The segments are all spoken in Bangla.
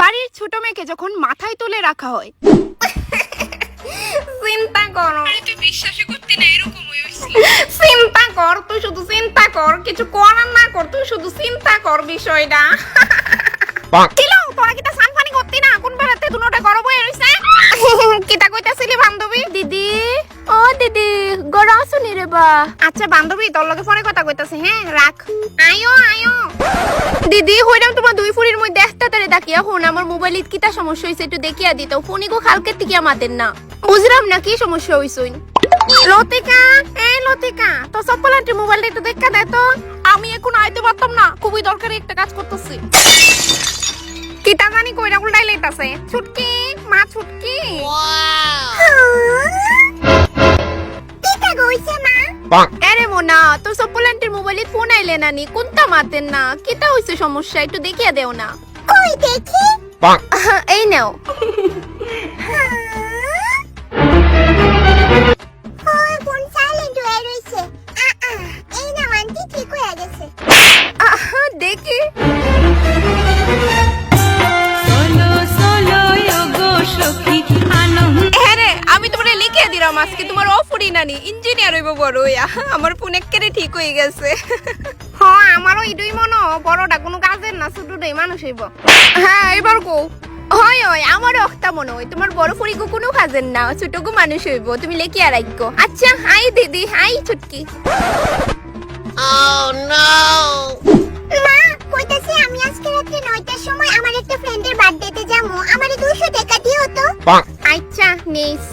বাড়ির ছোট মেয়েকে যখন মাথায় তুলে রাখা হয় চিন্তা কর, আরে তুই বিশ্বাসই করতি না এরকম হইছিল। চিন্তা কর, তুই শুধু চিন্তা কর, কিছু কর আর না কর, তুই শুধু চিন্তা কর বিষয়টা। কিলো তোরা কিটা সানফানি করতি না, কোন বেলাতে দুনোটা গরম হয়ে রইছে। কিটা কইতাছিলি বান্ধবী? দিদি ও দিদি গড়া শুনি রে বা। আচ্ছা বান্ধবী, তোর লগে পরে কথা কইতাছি, হ্যাঁ রাখ। আয়ো আয়ো। দিদি হইরাম তোমার দুই ফুরির মধ্যে একটা তারে তাকিয়া হন আমার মোবাইলত কিটা সমস্যা হইছে একটু দেখিয়া দিত। ফোনি গো খালকে টিকিয়া মাতেন না, বুঝলাম না কি সমস্যা হইছইন। লতিকা, এই লতিকা, তো সপ্পল আন্টি মোবাইলটা একটু দেখা দে তো। আমি এখন আইতে পারতাম না, খুবই দরকারি একটা কাজ করতেছি। কিটা জানি কইরা উল্টাই লইতাছে। ছুটকি মা, ছুটকি। কিটা কইছে মা? আরে মোনা তোর সপ্পল আন্টির মোবাইলে ফোন আইলে নানি, কোনটা মাতেন না, কিটা হইছে সমস্যা একটু দেখিয়া দেও না। কই দেখি। এই নাও। ওই ফোন সাইলেন্ট হয়ে রইছে। এই না আন্টি ঠিক হয়ে গেছে। দেখি আমি তোমার লিখে দিলাম আজকে তোমার অফুরি নানি ইঞ্জিনিয়ার হইব বড় হইয়া। আমার ফোন একেবারে ঠিক হয়ে গেছে। হ্যাঁ আমারও ইডুই মনো, বড়টা কোনো কাজের না, ছোটটাই মানুষ হইব। হ্যাঁ এবার কো। হয় হয় আমার অক্তা মনে হয় তোমার বড় ফুরি গো কোনো কাজের না, ছোট গো মানুষ হইব, তুমি লেখি আর রাখো। আচ্ছা হাই দিদি, হাই ছুটকি। মা কইতাছি আমি আজকে রাতে 9টার সময় আমার একটা ফ্রেন্ডের বার্থডেতে যাবো, আমারে 200 টাকা দিও তো। আচ্ছা নিস।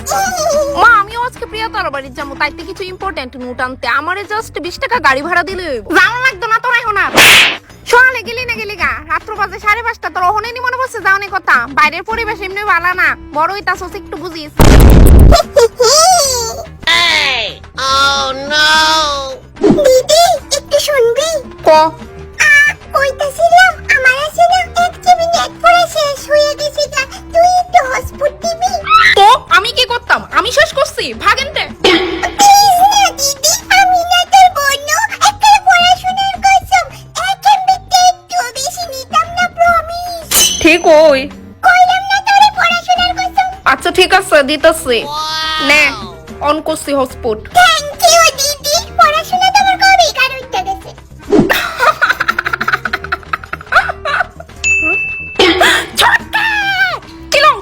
মা আমিও আজকে প্রিয়তার বাড়ি যাবো, তাইতে কিছু ইম্পর্টেন্ট নোট আনতে, আমারে জাস্ট 20 টাকা গাড়ি ভাড়া দিলে হইব। জানো লাগতো না তোর এখন আর। সকালে গেলি না গেলি গা, রাত্র বাজে 5:30, তোর ওহনেনি মনে পড়ছে যাওনি কথা। বাইরের পরিবেশ এমনি ভালো না, বড় হইতাছস একটু বুঝিস। দিদি একটু শুনবি? ক কইতাছিলাম আমার আছে না 1 জিবি নেট পুরো শেষ হয়ে গেছে, তুই একটু হটস্পট দিবি? তো আমি কি করতাম, আমি শেষ করছি ভাগেনতে। প্লিজ না দিদি, আমি না তোর বোন, একটা পড়াশোনার কসম 1 এমবিতে একটু বেশি নিতাম না, প্রমিস। ঠিক ওই কইলাম না তোর পড়াশোনার কসম। আচ্ছা ঠিক আছে দিতেছি, নে অন করছি হটস্পট। থ্যাংক ইউ দিদি, পড়াশোনা তোমার কবে কার হইতে গেছে?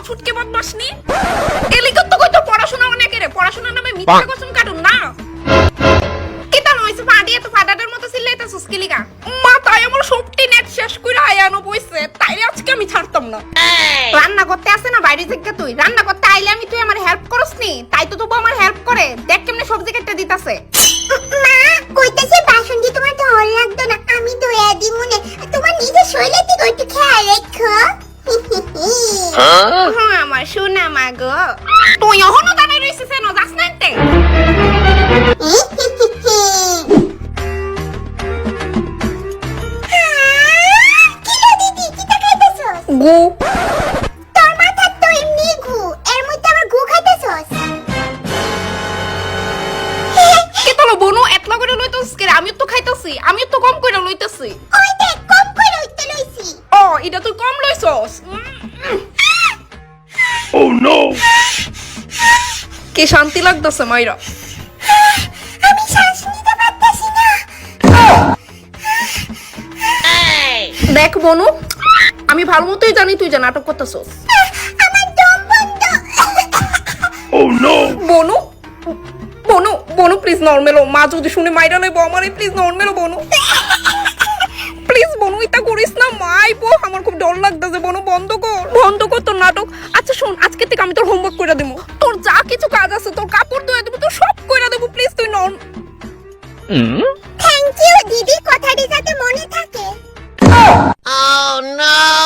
ছুটকে বদমাস নি এলিকত তো কইতো পড়াশোনা অনেক রে, পড়াশোনার নামে মিথ্যা কসম কাটুন না। কিতা নইছে ফাডি এত ফাডাটার মতো চিল্লাইতাছস কি লিগা? মা তাই আমার সবটি নেট শেষ কইরা আয়ানো বইছে, তাই আজকে আমি ছাড়তাম না। রান্না করতে আসে না বাইরে থেকে, তুই রান্না করতে আইলে আমি তুই আমার হেল্প করস নি, তাই তো তবু আমার হেল্প করে। দেখ কেমনে সবজি কেটে দিতাছে। মা কইতাছে বাসন দি তোমার ধর লাগতো না, আমি ধুইয়া দিমু নে, তোমার নিজের শরীরে দিকে একটু খেয়াল রাখো। হ্যাঁ আমার সোনা মা গো, তুই এখনো দাঁড়াই রইছিস কেন, যাস না এতে? কিলো দিদি কিটা খাইতাছস? গু তোর মাথা তো এমনি গু, এর মধ্যে আবার গু খাইতাছস? কে তোলো বনু এতলা করে লইতাছিস কে? আমিও তো খাইতাছি, আমিও তো কম কইরা লইতাছি। ওই দেখ কম করে উঠতে লইছি। ও এটা তুই কম লইছস। Oh no! কি শান্তি লাগতেছে মাইরা। আমি শ্বাস নিতে পারতাছি না। দেখ বনু আমি ভালো মতোই জানি তুই যে নাটক করতেছস। আমার দম বন্ধ। Oh no! Banu Banu Banu please normal হো, মা যদি শুনে মাইরা লইব আমারে, প্লিজ নরমাল হো বনু। প্লিজ বনু এটা করিস না, মা আইবো, আমার খুব ডর লাগতেছে। বনু বন্ধ কর তোর নাটক। আচ্ছা শোন আজকে থেকে আমি তোর হোমওয়ার্ক কইরা দেবো, তোর যা কিছু কাজ আছে, তোর কাপড় ধুয়ে দেবো, তোর সব কইরা দেবো, প্লিজ তুই নন। থ্যাংক ইউ দিদি, কথাটি যাতে মনে থাকে। Oh no!